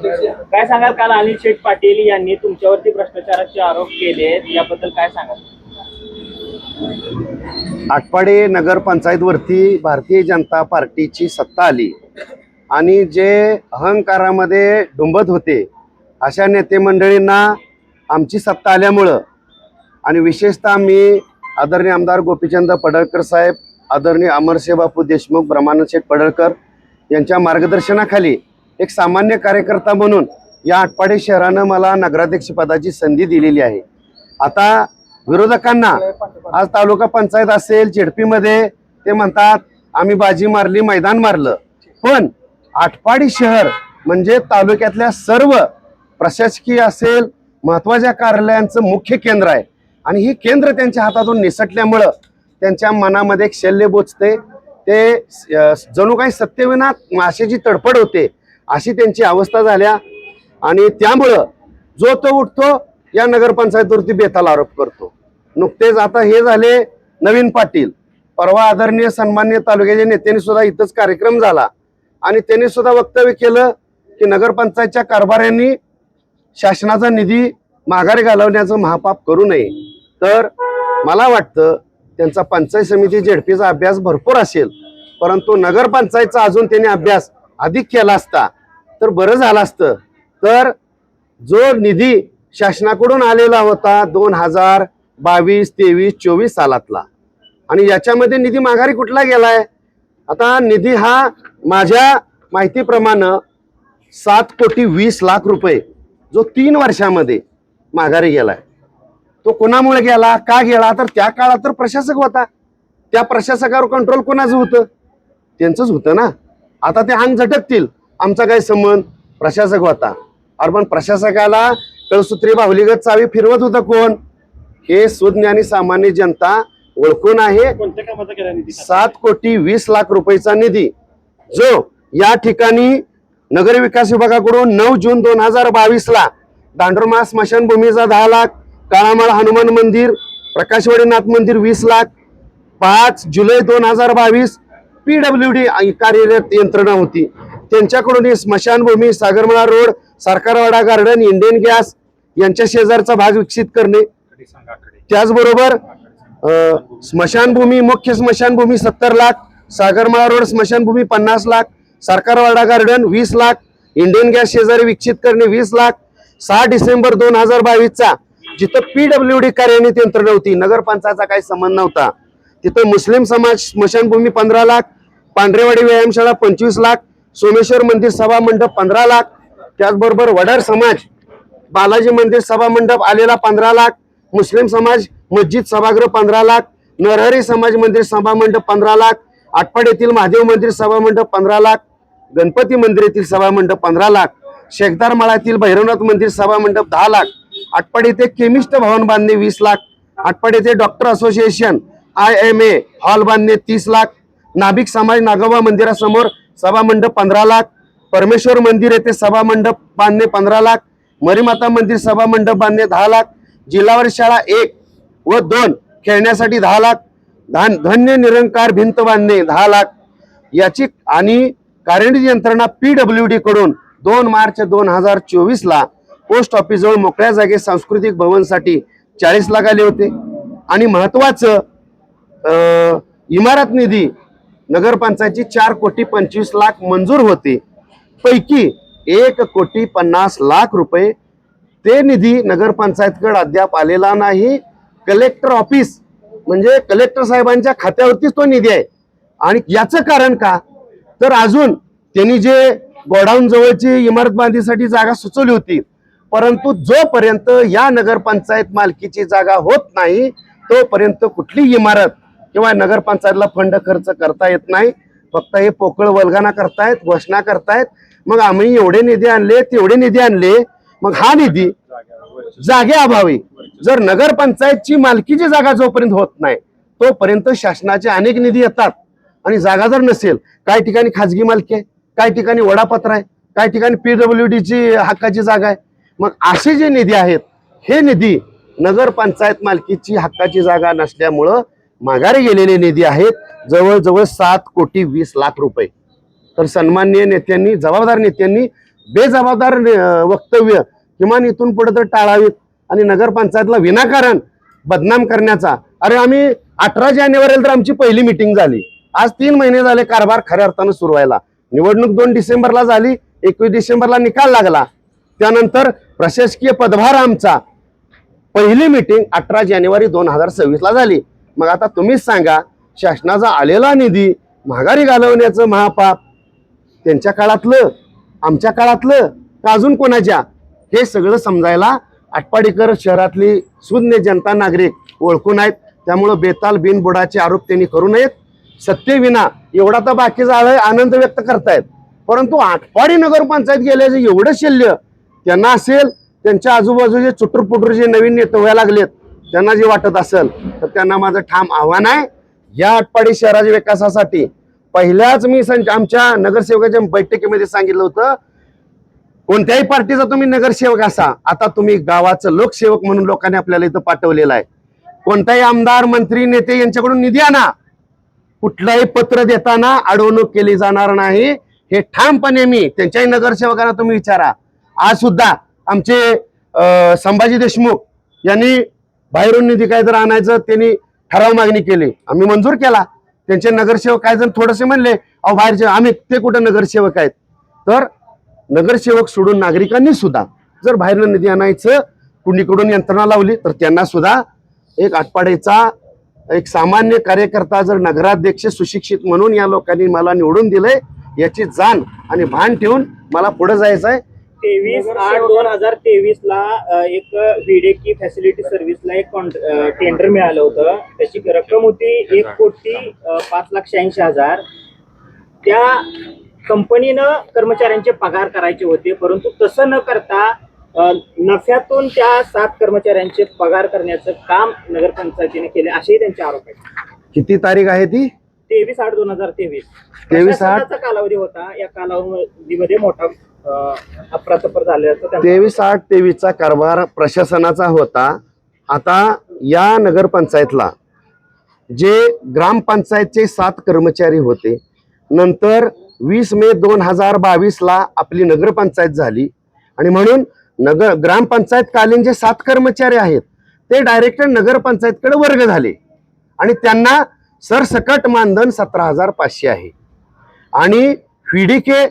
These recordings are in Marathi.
काय सांगाल? काल अनिल शेठ पाटील यांनी तुमच्यावरती भ्रष्टाचाराचे आरोप केले, याबद्दल काय सांगाल? आटपाडी नगरपंचायतवरती भारतीय जनता पार्टीची सत्ता आली आणि जे अहंकारामध्ये डुंबत होते अशा नेते मंडळींना आमची सत्ता आल्यामुळं आणि विशेषतः मी आदरणीय आमदार गोपीचंद पडळकर साहेब, आदरणीय अमरशे बापू देशमुख, ब्रह्मानंद शेठ पडळकर यांच्या मार्गदर्शनाखाली एक सामान्य कार्यकर्ता म्हणून या आटपाडी शहरानं मला नगराध्यक्षपदाची संधी दिलेली आहे. आता विरोधकांना आज तालुका पंचायत असेल, जेडपीमध्ये ते म्हणतात आम्ही बाजी मारली, मैदान मारलं, पण आटपाडी शहर म्हणजे तालुक्यातल्या सर्व प्रशासकीय असेल महत्त्वाच्या कार्यालयांचं मुख्य केंद्र आहे आणि ही केंद्र त्यांच्या हातातून निसटल्यामुळं त्यांच्या मनामध्ये एक शल्य बोचते. ते जणू काही सत्यविना माशेची तडफड होते अशी त्यांची अवस्था झाल्या आणि त्यामुळं जो तो उठतो या नगरपंचायतीवरती बेताल आरोप करतो. नुकतेच आता हे झाले नवीन पाटील, परवा आदरणीय सन्मान्य तालुक्याच्या नेत्यांनी सुद्धा इथंच कार्यक्रम झाला आणि त्यांनी सुद्धा वक्तव्य केलं की नगरपंचायतच्या कारभाऱ्यांनी शासनाचा निधी माघारी घालवण्याचं महापाप करू नये. तर मला वाटतं त्यांचा पंचायत समिती जेडपीचा अभ्यास भरपूर असेल, परंतु नगरपंचायतचा अजून त्यांनी अभ्यास अधिक केला असता तर बरं झालं असतं. तर जो निधी शासनाकडून आलेला होता 2022, 23, 24 सालातला आणि याच्यामध्ये निधी माघारी कुठला गेलाय? आता निधी हा माझ्या माहितीप्रमाणे 7,20,00,000 रुपये जो 3 वर्षामध्ये माघारी गेलाय. तो कोणामुळे गेला, का गेला? तर त्या काळात तर प्रशासक होता, त्या प्रशासकावर कंट्रोल कोणाचं होतं? त्यांचंच होतं ना. आता ते अंग झटकतील, आमचा काय संबंध, प्रशासक होता. अर्बन प्रशासकाला कळसूत्री बाहुलीगत चावी फिरवत होता कोण? हे सुज्ञ आणि सामान्य जनता ओळखून आहे. 7,20,00,000 रुपयेचा निधी जो या ठिकाणी नगर विकास विभागाकडून 9 जून 2022 दांडोरमा स्मशानभूमीचा 10 लाख, काळामाळ हनुमान मंदिर, प्रकाशवाडी नाथ मंदिर 20 लाख, 5 जुलै 2022 PWD कार्यरत यंत्रणा होती त्यांच्याकडून ही स्मशानभूमी, Sagarmala road, Sarkarwada garden, Indian gas यांच्या शेजारचा भाग विकसित करणे, त्याचबरोबर स्मशानभूमी, मुख्य स्मशानभूमी 70 लाख, सागरमळा रोड स्मशानभूमी 50 lakh, Sarkarwada garden 20 lakh, Indian gas शेजारी विकसित करणे 20 लाख. 6 डिसेंबर 2022 जिथं PWD कार्यान्वित यंत्रणा होती, नगरपंचायतचा काही संबंध नव्हता, तिथं मुस्लिम समाज स्मशानभूमी 15 लाख, पांढरेवाडी व्यायामशाळा 25 लाख, सोमेश्वर मंदिर सभा मंडप 15 लाख, त्याचबरोबर वडार समाज बालाजी मंदिर सभा मंडप आलेला 15 लाख, मुस्लिम समाज मस्जिद सभागृह 15 लाख, नरहरी समाज मंदिर सभा मंडप 15 लाख, आटपाडी येथील महादेव मंदिर सभा मंडप 15 लाख, गणपती मंदिर येथील सभा मंडप 15 लाख, शेखदार मळातील भैरवनाथ मंदिर सभा मंडप 10 लाख, आटपाडी येथे केमिस्ट भवन बांधणे 20 लाख, आटपाडी येथे डॉक्टर असोसिएशन IMA हॉल बांधणे 30 लाख, नाभिक समाज नागोबा मंदिरासमोर सभा मंडप 15 लाख, परमेश्वर मंदिर येथे सभा मंडप बांधणे 15 लाख, मरीमाता मंदिर सभा मंडप बांधणे 10 लाख, जिल्हावार शाळा 1 व 2 खेळण्यासाठी 10 लाख, धन्य निरंकार भिंत बांधणे 10 लाख याची आणि कार्यान्वित यंत्रणा PWD कडून 2 मार्च 2024 पोस्ट ऑफिस जवळ मोकळ्या जागे सांस्कृतिक भवनसाठी 40 लाख आले होते. आणि महत्वाचं इमारत निधी नगरपंचायतची 4,25,00,000 मंजूर होते, पैकी 1,50,00,000 रुपये ते निधी नगरपंचायतकडे अद्याप आलेला नाही. कलेक्टर ऑफिस म्हणजे कलेक्टर साहेबांच्या खात्यावरतीच तो निधी आहे. आणि याचं कारण का? तर अजून त्यांनी जे गोडाऊन जवळची इमारत बांधणीसाठी जागा सुचवली होती, परंतु जोपर्यंत या नगरपंचायत मालकीची जागा होत नाही तोपर्यंत कुठली इमारत किंवा नगरपंचायतला फंड खर्च करता येत नाही. फक्त हे पोकळ वल्गना करतायत, घोषणा करतायत, मग आम्ही एवढे निधी आणले, तेवढे निधी आणले, मग हा निधी जागेअभावी जर नगरपंचायतची मालकीची जागा जोपर्यंत होत नाही तोपर्यंत शासनाचे अनेक निधी येतात आणि जागा जर नसेल, काही ठिकाणी खाजगी मालकी आहे, काही ठिकाणी वडापत्र आहे, काही ठिकाणी PWD ची हक्काची जागा आहे. मग असे जे निधी आहेत हे निधी नगरपंचायत मालकीची हक्काची जागा नसल्यामुळं माघारी गेलेले निधी आहेत, जवळजवळ 7,20,00,000 रुपये. तर सन्माननीय नेत्यांनी, जबाबदार नेत्यांनी बेजबाबदार वक्तव्य किमान इथून पुढे तर टाळावीत आणि नगरपंचायतला विनाकारण बदनाम करण्याचा. अरे आम्ही 18 जानेवारीला तर आमची पहिली मिटिंग झाली. आज 3 महिने झाले कारभार खऱ्या अर्थानं सुरू व्हायला. निवडणूक 2 डिसेंबरला झाली, 21 डिसेंबरला निकाल लागला. त्यानंतर प्रशासकीय पदभार आमचा पहिली मिटिंग 18 जानेवारी 2026 ला झाली. मग आता तुम्हीच सांगा, शासनाचा आलेला निधी माघारी घालवण्याचं महापाप त्यांच्या काळातलं, आमच्या काळातलं का अजून कोणाच्या, हे सगळं समजायला आटपाडीकर शहरातली सुज्ञ जनता नागरिक ओळखून आहेत. त्यामुळं बेताल बिनबुडाचे आरोप त्यांनी करू नयेत. सत्तेविना एवढा तर बाकीचा आनंद व्यक्त करतायत, परंतु आटपाडी नगरपंचायत गेल्याचं एवढं शल्य त्यांना असेल, त्यांच्या आजूबाजूचे चुटूरपुटूर जे नवीन नेते व्हायला लागलेत त्यांना जे वाटत असेल, तर त्यांना माझं ठाम आव्हान आहे, या आटपाडी शहराच्या विकासासाठी पहिल्याच मी आमच्या नगरसेवकाच्या बैठकीमध्ये सांगितलं होतं, कोणत्याही पार्टीचा तुम्ही नगरसेवक असा, आता तुम्ही गावाचं लोकसेवक म्हणून लोकांनी आपल्याला इथं पाठवलेलं आहे. कोणताही आमदार मंत्री नेते यांच्याकडून निधी आणा, कुठलंही पत्र देताना अडवणूक केली जाणार नाही, हे ठामपणे मी त्यांच्याही नगरसेवकांना तुम्ही विचारा. आज सुद्धा आमचे संभाजी देशमुख यांनी बाहेरून निधी काय जर आणायचं त्यांनी ठराव मागणी केली, आम्ही मंजूर केला. त्यांचे नगरसेवक काय जण थोडेसे म्हणले, अहो बाहेरचे आम्ही ते कुठं नगरसेवक आहेत. तर नगरसेवक सोडून नागरिकांनी सुद्धा जर बाहेरनं निधी आणायचं कुणीकडून यंत्रणा लावली, तर त्यांना सुद्धा एक आटपाडीचा एक सामान्य कार्यकर्ता जर नगराध्यक्ष सुशिक्षित म्हणून या लोकांनी मला निवडून दिलंय याची जाण आणि भान ठेवून मला पुढे जायचं आहे. 23/8/2023 ला एक व्हिडेकी फॅसिलिटी सर्व्हिसला एक टेंडर मिळालं होतं. त्याची रक्कम होती 1,05,86,000. त्या कंपनीनं कर्मचाऱ्यांचे पगार करायचे होते, परंतु तसं न करता नफ्यातून त्या 7 कर्मचाऱ्यांचे पगार करण्याचं काम नगरपंचायतीने केले, असेही त्यांचे आरोप आहेत. किती तारीख आहे ती? 23/8/2023. 23/8 कालावधी होता. या कालावधीमध्ये मोठा अफरातफर झाल्याचं 23/8/23चा कारभार प्रशासनाचा होता. आता या नगरपंचायतला जे ग्रामपंचायतचे 7 कर्मचारी होते, नंतर 20 मे 2022 ला आपली नगरपंचायत झाली आणि म्हणून ग्रामपंचायत कालीन जे 7 कर्मचारी आहेत ते डायरेक्ट नगरपंचायतकडे वर्ग झाले आणि त्यांना सरसकट मानधन 17,500 आहे. आणि व्हीडीके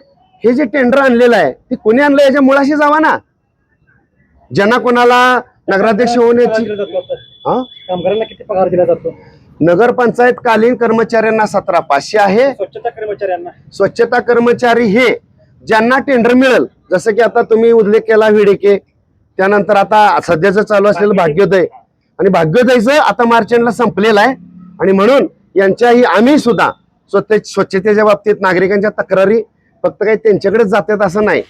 हे जे टेंडर आणलेलं आहे ते कोणी आणलं याच्या मुळाशी जावा ना. ज्यांना कोणाला नगराध्यक्ष होण्याची कामगारांना किती पगार दिला जातो? नगरपंचायत कालीन कर्मचाऱ्यांना 17,500 आहे. स्वच्छता कर्मचारी हे ज्यांना टेंडर मिळेल, जसं की आता तुम्ही उल्लेख केला व्हीडीके, त्यानंतर आता सध्याचं चालू असलेलं भाग्योदय, आणि भाग्योदयचं आता मार्च एंडला संपलेलं आहे. आणि म्हणून यांच्याही आम्ही सुद्धा स्वच्छतेच्या बाबतीत नागरिकांच्या तक्रारी फक्त काही त्यांच्याकडेच जातात असं नाही,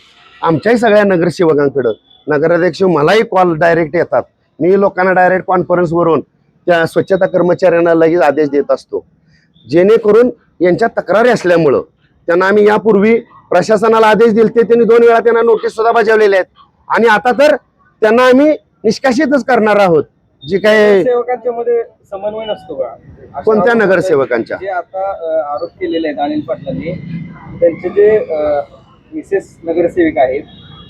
आमच्याही सगळ्या नगरसेवकांकडं नगराध्यक्ष मलाही कॉल डायरेक्ट येतात. मी लोकांना डायरेक्ट कॉन्फरन्सवरून त्या स्वच्छता कर्मचाऱ्यांना लगेच आदेश देत असतो, जेणेकरून यांच्या तक्रारी असल्यामुळं त्यांना आम्ही यापूर्वी प्रशासनाला आदेश दिले, त्यांनी 2 वेळा त्यांना नोटीस सुद्धा बजावलेल्या आहेत. आणि आता तर त्यांना आम्ही निष्कासितच करणार आहोत. जे काय सेवकांच्या मध्ये समन्वय नसतो का? कोणत्या नगरसेवकांच्या? जे आता आरोप केलेले आहेत अनिल पाटलांनी, त्यांचे जे विशेष नगरसेवक आहेत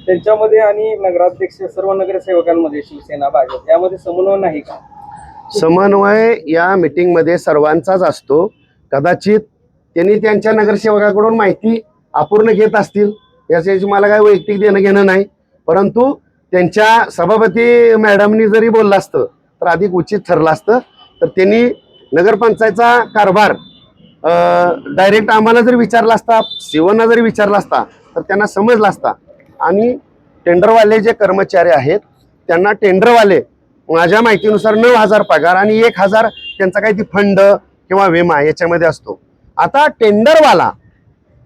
त्यांच्यामध्ये आणि नगराध्यक्ष सर्व नगरसेवकांमध्ये शिवसेना भाजप यामध्ये समन्वय नाही का? समन्वय या मीटिंग मध्ये सर्वांचाच असतो. कदाचित त्यांनी त्यांच्या नगरसेवकाकडून माहिती अपूर्ण घेत असतील, याच्याशी मला काय वैयक्तिक देणं घेणं नाही. परंतु त्यांच्या सभापती मॅडमनी जरी बोललं असतं तर अधिक उचित ठरलं असतं. तर त्यांनी नगरपंचायतचा कारभार डायरेक्ट आम्हाला जर विचारला असता, शिवना जरी विचारला असता, तर त्यांना समजला असता. आणि टेंडरवाले जे कर्मचारी आहेत त्यांना टेंडरवाले माझ्या माहितीनुसार 9,000 पगार आणि 1,000 त्यांचा काही ती फंड किंवा विमा याच्यामध्ये असतो. आता टेंडरवाला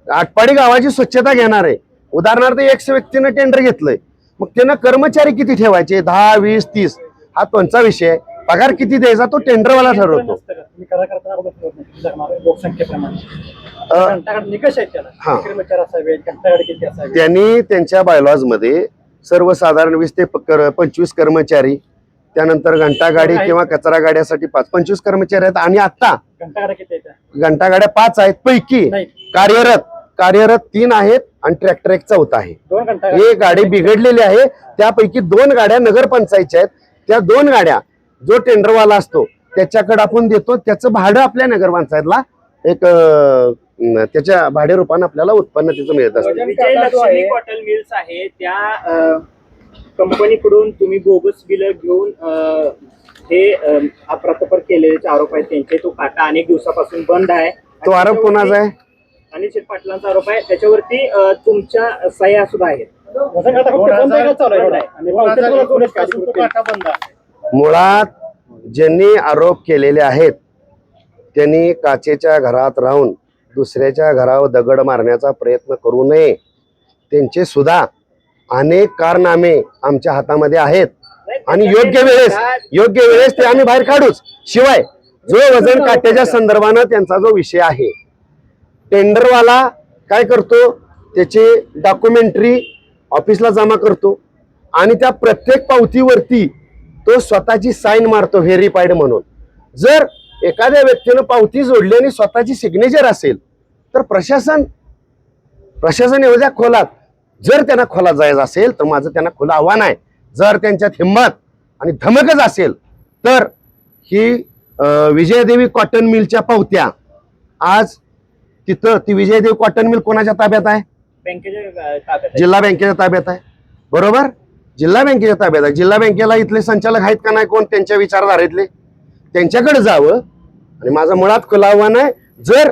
आटपाडी गावाची स्वच्छता घेणार आहे, उदाहरणार्थ 100 व्यक्तीनं टेंडर घेतलंय, मग त्यांना कर्मचारी किती ठेवायचे, 10, 20, 30 हा त्यांचा विषय आहे. पगार किती द्यायचा तो टेंडरवाला ठरवतो. त्यांनी त्यांच्या बायलॉज मध्ये सर्वसाधारण 20 ते 25 कर्मचारी, त्यानंतर घंटागाडी किंवा कचरा गाड्यासाठी 25 कर्मचारी आहेत. आणि आता घंटागाड्या 5 आहेत पैकी कार्यरत कार्यरत 3 आहेत आणि ट्रॅक्टर एक चौथा आहे. 2 घंटा एक गाडी बिघडलेली आहे, त्यापैकी 2 गाड्या नगरपंचायतच्या आहेत. त्या 2 गाड्या जो टेंडरवाला असतो त्याच्याकडे आपण देतो, त्याचं भाडं आपल्या नगरपंचायतला एक त्याच्या भाडे रूपाने आपल्याला उत्पन्न त्याचं मिळत असतं. विजयलक्ष्मी कॉटन मिल्स आहे त्या कंपनीकडून तुम्ही बोगस बिल घेऊन हे अप्रतपर केलेले आरोप आहेत त्यांचे. तो काटा अनेक दिवसापासून बंद आहे. तो आरोप कोणाचा आहे? अनिल शेठ पाटलांचा आरोप आहे. त्याच्यावरती तुमच्या सह्या सुद्धा आहेत. मुळात ज्यांनी आरोप केलेले आहेत त्यांनी काचेच्या घरात राहून दुसऱ्याच्या घरावर दगड मारण्याचा प्रयत्न करू नये. त्यांचे सुद्धा अनेक कारनामे आमच्या हातामध्ये आहेत आणि योग्य वेळेस ते आम्ही बाहेर काढूच. शिवाय जो वजन काट्याच्या संदर्भानं त्यांचा जो विषय आहे, टेंडरवाला काय करतो, त्याचे डॉक्युमेंटरी ऑफिसला जमा करतो आणि त्या प्रत्येक पावतीवरती तो स्वतःची साईन मारतो व्हेरीफाईड म्हणून. जर एखाद्या व्यक्तीनं पावती जोडली आणि स्वतःची सिग्नेचर असेल तर प्रशासन एवढ्या खोलात, जर त्यांना खोलात जायचं असेल तर माझं त्यांना खुलं आव्हान आहे, जर त्यांच्यात हिंमत आणि धमकच असेल तर ही विजयदेवी कॉटन मिलच्या पावत्या आज तिथं, ती विजयदेवी कॉटन मिल कोणाच्या ताब्यात आहे? बँकेच्या जिल्हा बँकेच्या ताब्यात आहे. बरोबर, जिल्हा बँकेच्या ताब्यात आहे. जिल्हा बँकेला इथले संचालक आहेत का नाही कोण त्यांच्या विचारधारेतले, त्यांच्याकडे जावं. आणि माझं मुळात खुलं आव्हान आहे, जर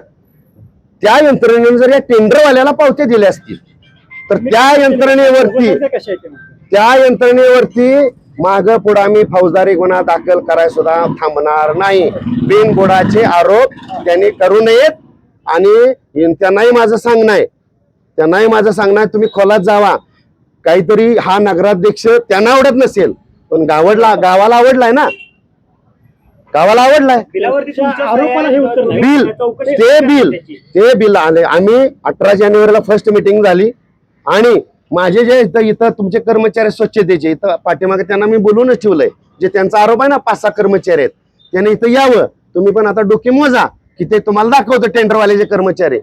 त्या यंत्रणेने जर या टेंडरवाल्याला पावत्या दिल्या असतील तर त्या यंत्रणेवरती माग पुढे आम्ही फौजदारी गुन्हा दाखल करायला सुद्धा थांबणार नाही. बिनबुडाचे आरोप त्यांनी करू नयेत. आणि त्यांनाही माझं सांगणं आहे, तुम्ही खोलात जावा. काहीतरी हा नगराध्यक्ष त्यांना आवडत नसेल पण गावाला आवडलाय ना, गावाला आवडलाय. ते बिल आले. आम्ही 18 जानेवारीला फर्स्ट मीटिंग झाली आणि माझे जे इथं तुमचे कर्मचारी स्वच्छतेचे इथं पाठीमागे त्यांना मी बोलूनच ठेवलंय. जे त्यांचा आरोप आहे ना 5-6 कर्मचारी आहेत त्याने इथं यावं. तुम्ही पण आता डोके मोजा की ते तुम्हाला दाखवतो टेंडरवाले कर्मचारी.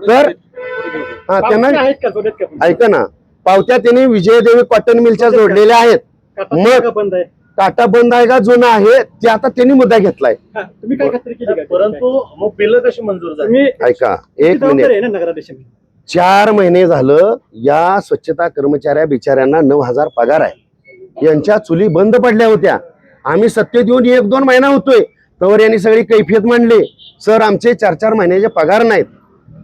तर त्यांना ऐका ना, पावत्या त्यांनी विजयदेवी कॉटन मिलच्या जोडलेल्या आहेत. मग काटा बंद आहे का जुना आहे ते आता त्यांनी मुद्दा घेतलाय. परंतु मग बिल कशी मंजूर झाली? ऐका, 1 मिनिट. 4 महिने झालं या स्वच्छता कर्मचाऱ्या बिचाऱ्यांना 9,000 पगार आहे. यांच्या चुली बंद पडल्या होत्या. आम्ही सत्तेत येऊन 1-2 महिना होतोय तर यांनी सगळी कैफियत मांडली, सर आमचे 4-4 महिन्याचे पगार नाहीत.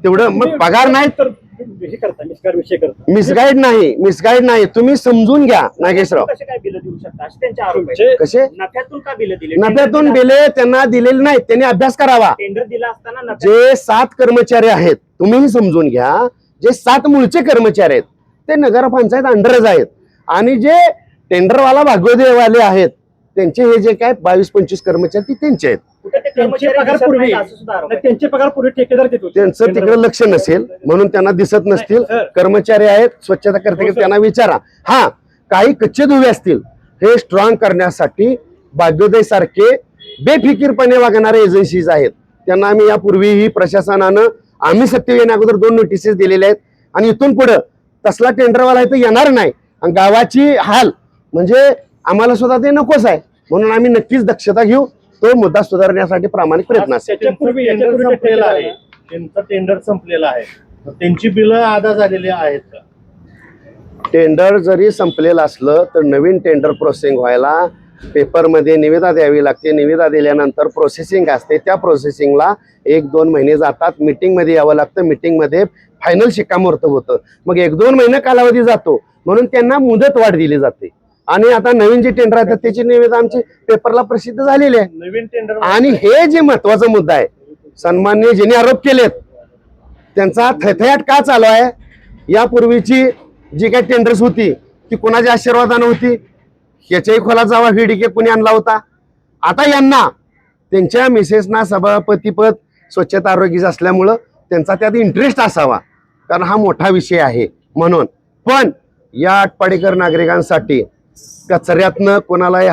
तेवढं मग पगार नाहीत तर मिसगाईड नाही. तुम्ही समजून घ्या नागेशराव. कसे काय बिल देऊ शकता असे त्यांचे आरोप आहेत. कसे नफ्यातून का बिल दिले? नफ्यातून बिले त्यांना दिलेली नाहीत. त्यांनी अभ्यास करावा. टेंडर दिला असताना जे 7 कर्मचारी आहेत, तुम्हीही समजून घ्या, जे 7 मूळचे कर्मचारी आहेत ते नगरपंचायत अंडरच आहेत. आणि जे टेंडरवाला भागवदेवाले आहेत त्यांचे हे जे काय 22-25 कर्मचारी ते त्यांचे आहेत. त्यांचे पगार पूर्वी ठेकेदार देत होते. त्यांचं तिकडे लक्ष नसेल म्हणून त्यांना दिसत नसतील. कर्मचारी आहेत, स्वच्छता करते, त्यांना विचारा. हा, काही कच्चे दुवे असतील हे स्ट्रॉंग करण्यासाठी भाग्योदय सारखे बेफिकीरपणे वागणारे एजन्सीज आहेत. त्यांना आम्ही यापूर्वीही प्रशासनानं आम्ही सत्य येण्या अगोदर 2 नोटिसेस दिलेल्या आहेत. आणि इथून पुढे तसला टेंडरवाला इथं येणार नाही. आणि गावाची हाल म्हणजे आम्हाला सुद्धा ते नकोच आहे. म्हणून आम्ही नक्कीच दक्षता घेऊ. तो मुद्दा सुधारण्यासाठी प्रामाणिक प्रयत्न असेल. त्यांचं टेंडर संपलेलं आहे, त्यांची बिलं अदा झालेली आहेत का? टेंडर जरी संपलेलं असलं तर नवीन टेंडर प्रोसेसिंग व्हायला पेपरमध्ये निविदा द्यावी लागते. निविदा दिल्यानंतर प्रोसेसिंग असते. त्या प्रोसेसिंगला 1-2 महिने जातात. मीटिंगमध्ये यावं लागतं. मीटिंगमध्ये फायनल शिक्कामोर्तब होतं. मग 1-2 महिने कालावधी जातो. म्हणून त्यांना मुदत वाढ दिली जाते. आणि आता नवीन जे टेंडर आहेत त्याची निविदा आमची पेपरला प्रसिद्ध झालेली आहे. नवीन टेंडर आणि हे जे महत्वाचा मुद्दा आहे, सन्माननीय ज्यांनी आरोप केलेत त्यांचा थैथयाट का चालू आहे? यापूर्वीची जी काही टेंडर्स होती ती कोणाच्या आशीर्वादानं होती? ह्याच्याही खोलात जावा. व्हीडीके कुणी आणला होता? आता यांना त्यांच्या मिसेसना सभापतीपद स्वच्छता आरोग्याचं असल्यामुळं त्यांचा त्यात इंटरेस्ट असावा, कारण हा मोठा विषय आहे म्हणून. पण या आटपाडीकर नागरिकांसाठी कचऱ्यातनं कोणालाही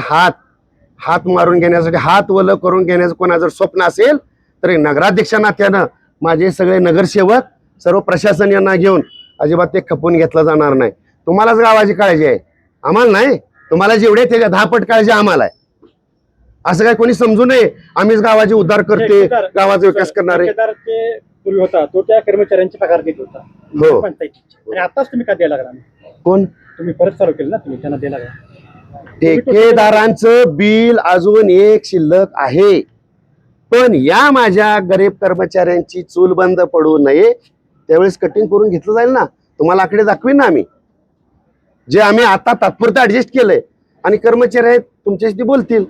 हात मारून घेण्यासाठी, हात वलं करून घेण्याचं कोणा जर स्वप्न असेल तर नगराध्यक्ष नात्यानं माझे सगळे नगरसेवक सर्व प्रशासन यांना घेऊन अजिबात ते खपून घेतलं जाणार नाही. तुम्हालाच गावाची काळजी आहे, आम्हाला नाही. तुम्हाला जेवढे त्याच्या 10 पट काळजी आम्हाला आहे. असं काय कोणी समजू नये आम्हीच गावाची उद्धार करते, गावाचा विकास करणारे. ठेकेदार ते पूर्वी होता तो त्या कर्मचाऱ्यांची पगार देत होता हो. पंचायतीची. आणि आताच तुम्ही का द्यायला लागला? कोण? तुम्ही परत चालू केलं ना, तुम्ही त्यांना द्यायला लागला. ठेकेदारांचं बिल अजून एक शिल्लक आहे, पण या माझ्या गरीब कर्मचाऱ्यांची चूल बंद पडू नये त्यावेळेस कटिंग करून घेतलं जाईल ना. तुम्हाला आकडे दाखवीन ना आम्ही, जे आम्ही आता तात्पुरतं ऍडजस्ट केलंय. आणि कर्मचारी आहेत तुमच्याशी बोलतील,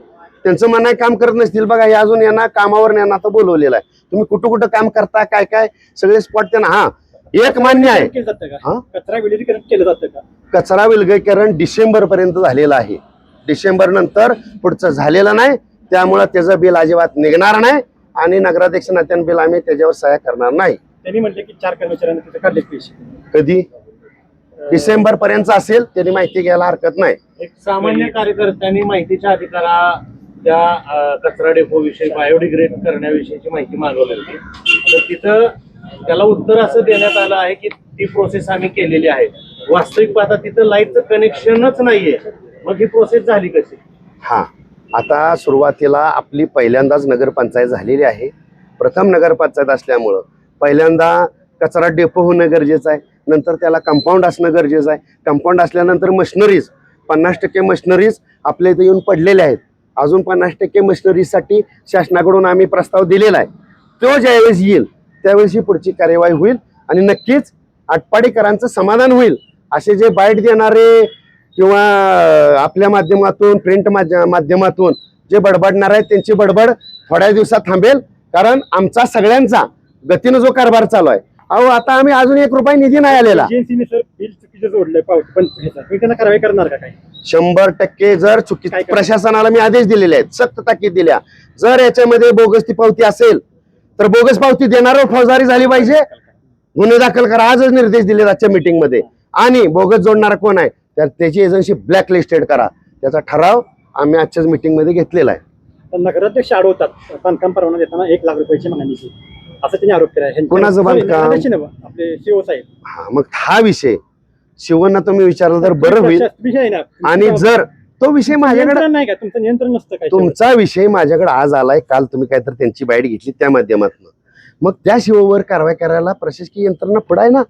त्यांचं मनाई काम करत नसतील. बघा हे अजून यांना कामावर यांना आता बोलवलेलं आहे. तुम्ही कुठं कुठं काम करता, काय काय सगळे स्पॉट त्यांना. हा एक मान्य आहे, केलं जातं का? कचरा विलगीकरण केलं जातं का? कचरा विलगीकरण डिसेंबर पर्यंत झालेलं आहे. डिसेंबर नंतर पुढचं झालेलं नाही, त्यामुळे त्याचं बिल अजिबात निघणार नाही. आणि नगराध्यक्ष नात्यानं बिल आम्ही त्याच्यावर सह्या करणार नाही. त्यांनी म्हटलं की 4 कर्मचाऱ्यांना तिथे काढले पैसे. कधी? डिसेंबर पर्यंत असेल, त्यांनी माहिती घ्यायला हरकत नाही. एक सामान्य कार्यकर्त्यांनी माहितीच्या अधिकारा त्या कचरा डेपो विषयी बायोडिग्रेड करण्याविषयीची माहिती मागवली होती. तर तिथं त्याला उत्तर असं देण्यात आलं आहे की ती प्रोसेस आम्ही केलेली आहे. वास्तविक पाहता तिथं लाईटचं कनेक्शनच नाहीये, मग ही प्रोसेस झाली कशी? हा, आता सुरुवातीला आपली पहिल्यांदाच नगरपंचायत झालेली आहे. प्रथम नगरपंचायत असल्यामुळं पहिल्यांदा कचरा डेपो होणं गरजेचं आहे, नंतर त्याला कंपाऊंड असणं गरजेचं आहे. कंपाऊंड असल्यानंतर मशिनरीज 50% मशिनरीज आपल्या इथे येऊन पडलेल्या आहेत. अजून 50% मशिनरीजसाठी शासनाकडून आम्ही प्रस्ताव दिलेला आहे. तो ज्यावेळेस येईल त्यावेळेस ही पुढची कार्यवाही होईल आणि नक्कीच आटपाडीकरांचं समाधान होईल. असे जे बाईट देणारे किंवा आपल्या माध्यमातून प्रिंट माध्यमातून जे बडबडणार आहेत त्यांची बडबड थोड्या दिवसात थांबेल. कारण आमचा सगळ्यांचा गतीनं जो कारभार चालू आहे. अहो आता आम्ही अजून 1 रुपया निधी नाही आलेला. एजन्सीने सर बिल चुकीचं जोडलंय पावती, पण तुम्ही त्यांना कारवाई करणार का काय? 100% जर चुकी काय प्रशासनाला मी आदेश दिलेले आहेत, सक्त ताकीद दिल्या. जर याच्यामध्ये बोगस ती पावती असेल तर बोगस पावती देणाऱ्यावर फौजदारी झाली पाहिजे, गुन्हे दाखल करा. आजच निर्देश दिले आजच्या मीटिंग मध्ये. आणि बोगस जोडणारा कोण आहे तर त्याची एजन्सी ब्लॅकलिस्टेड करा. त्याचा ठराव आम्ही आजच्याच मीटिंग मध्ये घेतलेला आहे. तर नगराध्यक्ष अडवतात बांधकाम परवाना देताना 1 लाख रुपयाची मागणी, असं त्यांनी आरोप केला आहे. कोणाचं बांधकाम? आपले शिव साहेब. हा, मग हा विषय शिवांना तुम्ही विचारला तर बरं होईल. विषय आहे ना. आणि जर तो विषय माझ्याकडे नियंत्रण नाही का, तुमचं नियंत्रण नसतं काय? तुमचा विषय माझ्याकडे आज आलाय, काल तुम्ही काहीतरी त्यांची बाईट घेतली त्या माध्यमातून, मग त्या शिववर कारवाई करायला प्रशासकीय यंत्रणा पुढे आहे ना.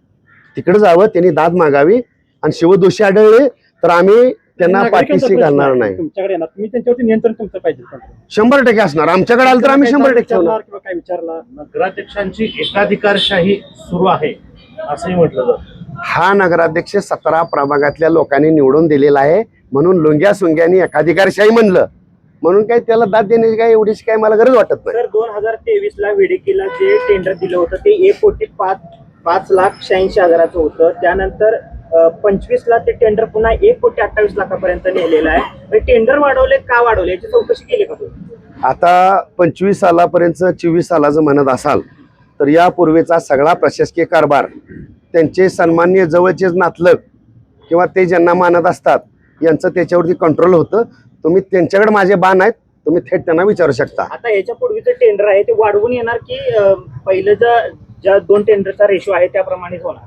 तिकडे जावं, त्यांनी दाद मागावी. आणि शिव दोषी आढळले तर आम्ही त्यांना पाठीशी घालणार नाही. तुमच्याकडे येणार, तुम्ही त्यांच्यावरती नियंत्रण तुमचं पाहिजे. 100% असणार. आमच्याकडे आलं तर आम्ही 100% विचारणार किंवा काय विचारला. नगराध्यक्षांची एकाधिकारशाही सुरू आहे असंही म्हटलं जातं. हा नगराध्यक्ष 17 प्रभागातल्या लोकांनी निवडून दिलेला आहे, म्हणून लुंग्या सुंग्यांनी एकाधिकारशाही म्हणलं म्हणून काय त्याला दाद देण्याची काय एवढीच काय मला गरज वाटत नाही. तर 2023ला विडेकीला जे टेंडर दिलं होतं ते 1,05,86,000 होतं. त्यानंतर 25ला ते टेंडर पुन्हा 1,28,00,000 नेलेलं आहे. टेंडर वाढवले का वाढवले याची चौकशी केली का तुम्ही? आता 25 सालापर्यंत 24 सालाचं म्हणत असाल तर यापूर्वीचा सगळा प्रशासकीय कारभार त्यांचे सन्माननीय जवळचेच नातलग किंवा ते ज्यांना मानत असतात यांचं त्याच्यावरती कंट्रोल होतं. तुम्ही त्यांच्याकडे माझे बाण आहेत, तुम्ही थेट त्यांना विचारू शकता. आता याच्या पूर्वीचं टेंडर आहे ते वाढवून येणार की पहिलं ज्या 2 टेंडरचा रेशो आहे त्याप्रमाणेच होणार?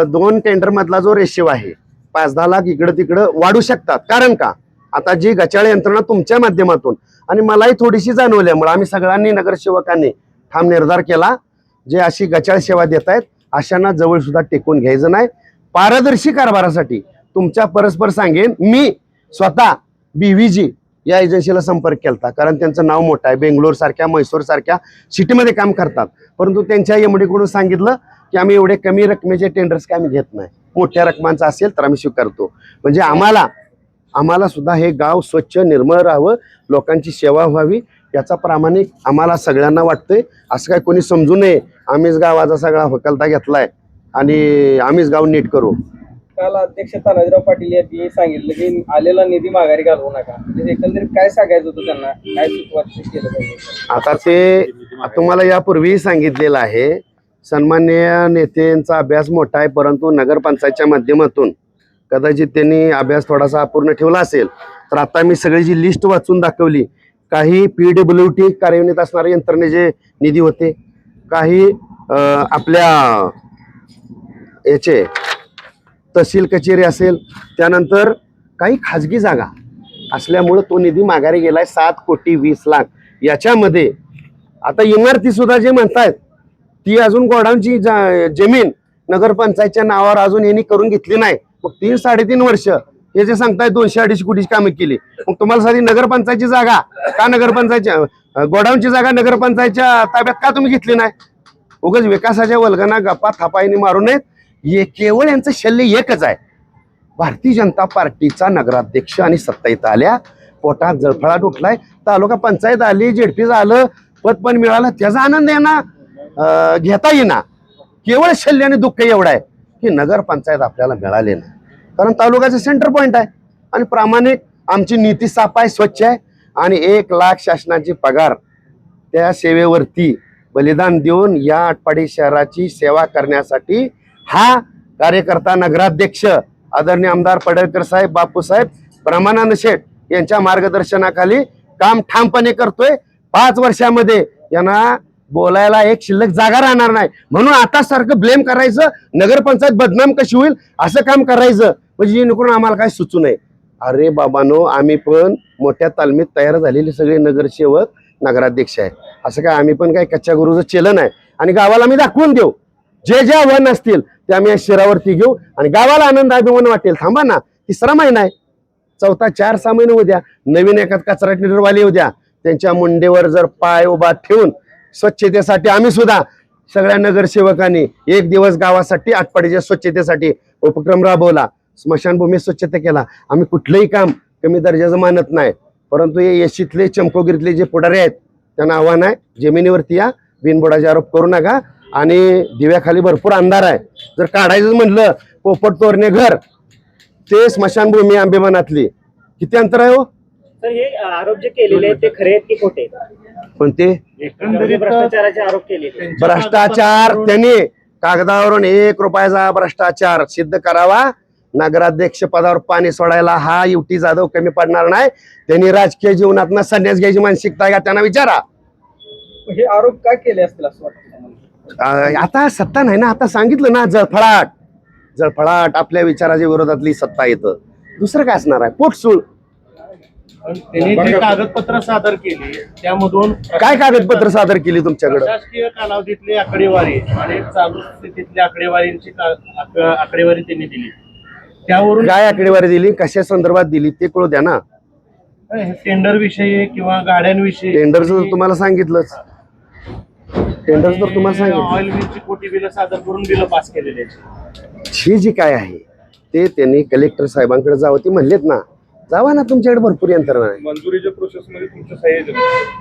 दोन टेंडर मधला जो रेशिओ आहे 5-10 लाख इकडं तिकडं वाढू शकतात. कारण का आता जी गचाळ यंत्रणा तुमच्या माध्यमातून आणि मलाही थोडीशी जाणवल्यामुळे आम्ही सगळ्यांनी नगरसेवकांनी ठाम निर्धार केला, जे अशी गचाळ सेवा देत आहेत अशांना जवळ सुद्धा टेकून घ्यायचं नाही. पारदर्शी कारभारासाठी तुमच्या परस्पर सांगेन, मी स्वतः BVG या एजन्सीला संपर्क केला, कारण त्यांचं नाव मोठं आहे. बेंगलोर सारख्या म्हैसूर सारख्या सिटीमध्ये काम करतात, परंतु त्यांच्या MD कडून सांगितलं की आम्ही एवढे कमी रकमेचे टेंडर्स काय आम्ही घेत नाही, मोठ्या रकमांचा असेल तर आम्ही स्वीकारतो. म्हणजे आम्हाला सुद्धा हे गाव स्वच्छ निर्मळ राहावं, लोकांची सेवा व्हावी याचा प्रामाणिक आम्हाला सगळ्यांना वाटतंय. असं काय कोणी समजू नये आम्हीच गावाचा सगळा हकलता घेतलाय आणि आम्हीच गाव नीट करू. काल अध्यक्ष तानाजीराव पाटील यांनी सांगितलं की आलेला निधी माघारी घालवू नका. म्हणजे एकंदरीत काय सांगायचं होतं त्यांना, काय सुचवायचं केलं त्यांनी? आता ते तुम्हाला यापूर्वी सांगितलेलं आहे, सन्माननीय नेत्यांचा अभ्यास मोठा आहे, परंतु नगरपंचायतच्या माध्यमातून कदाचित त्यांनी अभ्यास थोडासा अपूर्ण ठेवला असेल. तर आता मी सगळी जी लिस्ट वाचून दाखवली, काही PWT कार्यान्वित असणारे यंत्रणेचे निधी होते, काही आपल्या याचे तहसील कचेरी असेल, त्यानंतर काही खाजगी जागा असल्यामुळं तो निधी माघारी गेलाय 7,20,00,000. याच्यामध्ये आता इमारती सुद्धा जे म्हणतायत ती अजून गोडाऊनची जमीन नगरपंचायतच्या नावावर अजून यांनी करून घेतली नाही. मग 3-3.5 वर्ष हे जे सांगताय 200-250 कोटीची कामं केली, मग तुम्हाला साधी नगरपंचायतची जागा का नगरपंचायतच्या गोडाऊनची जागा नगरपंचायतच्या ताब्यात का तुम्ही घेतली नाही? उगाच विकासाच्या वल्गना गप्पा थापाईने मारू नयेत. केवळ यांचं शल्य एकच आहे, भारतीय जनता पार्टीचा नगराध्यक्ष आणि सत्ता इथं आल्या, पोटात जळफळाट उठलाय, तालुका पंचायत आली, जेडपी झालं, पद पण मिळालं, त्याचा आनंद यांना घेता येईना. केवळ शल्य आणि दुःख एवढं आहे की नगरपंचायत आपल्याला मिळाले नाही, कारण तालुक्याचं सेंटर पॉइंट आहे आणि प्रामाणिक आमची नीती साफ आहे, स्वच्छ आहे आणि 1,00,000 शासनाची पगार त्या सेवेवरती बलिदान देऊन या आटपाडी शहराची सेवा करण्यासाठी हा कार्यकर्ता नगराध्यक्ष आदरणीय आमदार पडळकर साहेब, बापूसाहेब, ब्रह्मानंद शेठ यांच्या मार्गदर्शनाखाली काम ठामपणे करतोय. 5 वर्षामध्ये यांना बोलायला एक शिल्लक जागा राहणार नाही. म्हणून आता सारखं ब्लेम करायचं, नगरपंचायत बदनाम कशी होईल असं काम करायचं, म्हणजे जेणेकरून आम्हाला काय सुचू नये. अरे बाबांनो, आम्ही पण मोठ्या तालमीत तयार झालेले सगळे नगरसेवक नगराध्यक्ष आहे. असं काय आम्ही पण काय कच्च्या गुरुचं चलन आहे आणि गावाला आम्ही दाखवून देऊ. जे जे आव्हान असतील ते आम्ही शिरावरती घेऊ आणि गावाला आनंद अभिमान वाटेल. थांबा ना, 3रा महिना आहे, 4था 4-6 महिने उद्या नवीन एखाद कचरा टेंडरवाले उद्या त्यांच्या मुंडेवर जर पाय उभा ठेवून स्वच्छतेसाठी आम्ही सुद्धा सगळ्या नगरसेवकांनी एक दिवस गावासाठी आटपाडीच्या स्वच्छतेसाठी उपक्रम राबवला, स्मशानभूमी स्वच्छता केला. आम्ही कुठलंही काम कमी दर्जाचं मानत नाही, परंतु हे येशीतले चमकोगिरीतले जे पुढारी आहेत त्यांना आव्हान आहे, जमिनीवरती या, बिनबुडाचे आरोप करू नका आणि दिव्याखाली भरपूर अंधार आहे. जर काढायचं म्हणलं पोपट तोरणे घर ते स्मशानभूमी आंबेमानातली किती अंतर आहे हो? तर हे आरोप जे केलेले आहेत ते खरे आहेत की खोटे आहेत? पण ते एकंदरीत भ्रष्टाचाराचे आरोप केलेले आहेत. भ्रष्टाचार त्यांनी कागदावरून 1 रुपयाचा भ्रष्टाचार सिद्ध करावा. नगराध्यक्ष पदावर पाणी सोडायला हा युटी जाधव कमी पडणार नाही. त्यांनी राजकीय जीवनात संन्यास घ्यायची मानसिकता आहे का त्यांना विचारा. हे आरोप काय केले असतील असं वाटतं? आता सत्ता नाही ना, आता सांगितलं ना, जळफळाट आपल्या विचाराच्या विरोधातली सत्ता येतं. दुसरं काय असणार आहे? पोटसूळ. त्यांनी जी कागदपत्र सादर केली त्यामधून काय कागदपत्र सादर केली तुमच्याकडे? प्रशासकीय कालावधीतली आकडेवारी आणि चालू स्थितीतल्या आकडेवारींची आकडेवारी त्यांनी दिली. त्यावरून काय आकडेवारी दिली, कशा संदर्भात दिली ते कळू द्या ना. टेंडर विषयी किंवा गाड्यांविषयी. टेंडरचं तुम्हाला सांगितलंच, टेंडरचं तर तुम्हाला सांगितलं. ऑइल मिलची खोटी बिलं सादर करून बिलं पास केलेली आहेत. ही जी काय आहे ते त्यांनी कलेक्टर साहेबांकडे जावं. ते म्हणलेत ना, जावा ना, तुमच्याकडे भरपूर यंत्रणा आहे. मंजुरीच्या प्रोसेस मध्ये तुमचं सही आहे का?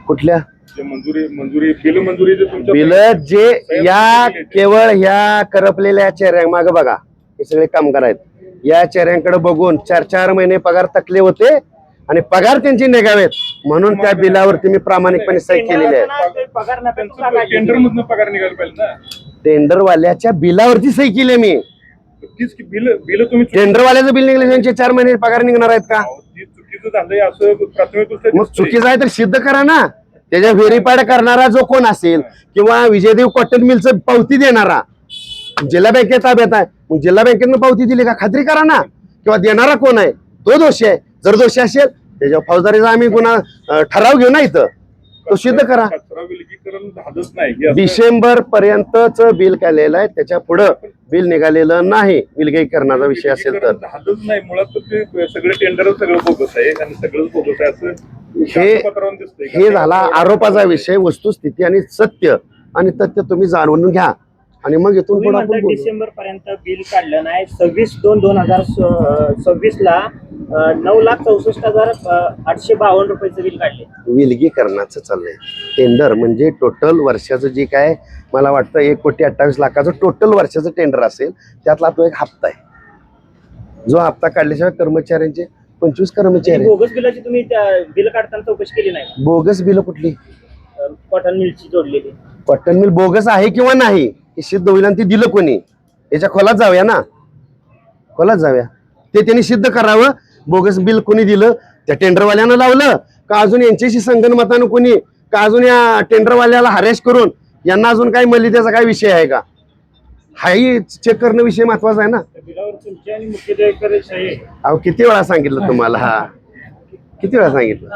कुठल्या जे मंजुरी बिल मंजुरीचे तुमच्या बिल जे या केवळ ह्या करपलेल्या चेहऱ्या मागे बघा, हे सगळे कामगार आहेत, या चेहऱ्यांकडे बघून 4-4 महिने पगार थकले होते आणि पगार त्यांचे निघावेत म्हणून त्या बिलावरती मी प्रामाणिकपणे सही केलेली आहे. पगार टेंडर मधून पगार निघायला पाहिजे ना. टेंडरवाल्याच्या बिलावरती सही केली मी. तीच बिल तुम्ही टेंडरवाल्याचं बिल निघले त्यांचे 4 महिने पगार निघणार आहेत का? ती चुकीचं झालंय असं प्राथमिक दृष्ट्या मग दिसतंय. चुकीचं आहे तर सिद्ध करा ना. त्याच्या व्हेरीफाईड करणारा जो कोण असेल किंवा विजयदेव कॉटन मिलचं पावती देणारा जिल्हा बँकेत ताब्यात आहे, मग जिल्हा बँकेनं पावती दिली का खात्री करा ना. किंवा देणारा कोण आहे तो दोषी आहे. जर दोषी असेल त्याच्या फौजदारीचा आम्ही गुन्हा ठराव घेऊ ना, इथं तो सिद्ध करा. कचरा विलगीकरण झालंच नाही हे असं- डिसेंबर पर्यंतच बिल केलेलं आहे, त्याच्या पुढं बिल निघालेलं नाही. विलगीकरणाचा विषय असेल तर झालंच नाही. मुळात तर ते सगळे टेंडर सगळं बोगस आहे आणि सगळंच बोगस आहे असं कागदपत्रावरून दिसतंय. हे झाला आरोपाचा विषय. वस्तुस्थिती आणि सत्य आणि तथ्य तुम्ही जाणून घ्या आणि मग इथून तुम्ही पुढे आपण म्हणता बोलू. डिसेंबर पर्यंत बिल काढलं नाही. 26/2/2026 9,64,852 रुपयाचं बिल काढले. विलगीकरणाचं चाललंय. टेंडर म्हणजे टोटल वर्षाचं जे काय मला वाटतं 1,28,00,000 टोटल वर्षाचं टेंडर असेल, त्यातला तो एक हप्ता आहे. जो हप्ता काढल्याशिवाय कर्मचाऱ्यांचे 25 कर्मचारी बोगस बिलाची तुम्ही बिल काढताना चौकशी केली नाही? बोगस बिल कुठली? कॉटन मिलची जोडलेली. कॉटन मिल बोगस आहे किंवा नाही हे सिद्ध होईल आणि ते दिलं कोणी याच्या खोलात जाऊया ना, खोलात जाऊया. ते त्यांनी सिद्ध करावं. बोगस बिल कोणी दिलं? त्या टेंडरवाल्यानं लावलं का अजून यांच्याशी संगनमतानं कोणी का अजून या टेंडरवाल्याला हरेश करून यांना अजून काही मलितेचा काय विषय आहे का? हाही चेक करणं विषय महत्वाचा आहे ना. बिलावर तुमची आणि मुख्याधिकारी सही आहे. अहो किती वेळा सांगितलं तुम्हाला, हा किती वेळा सांगितलं.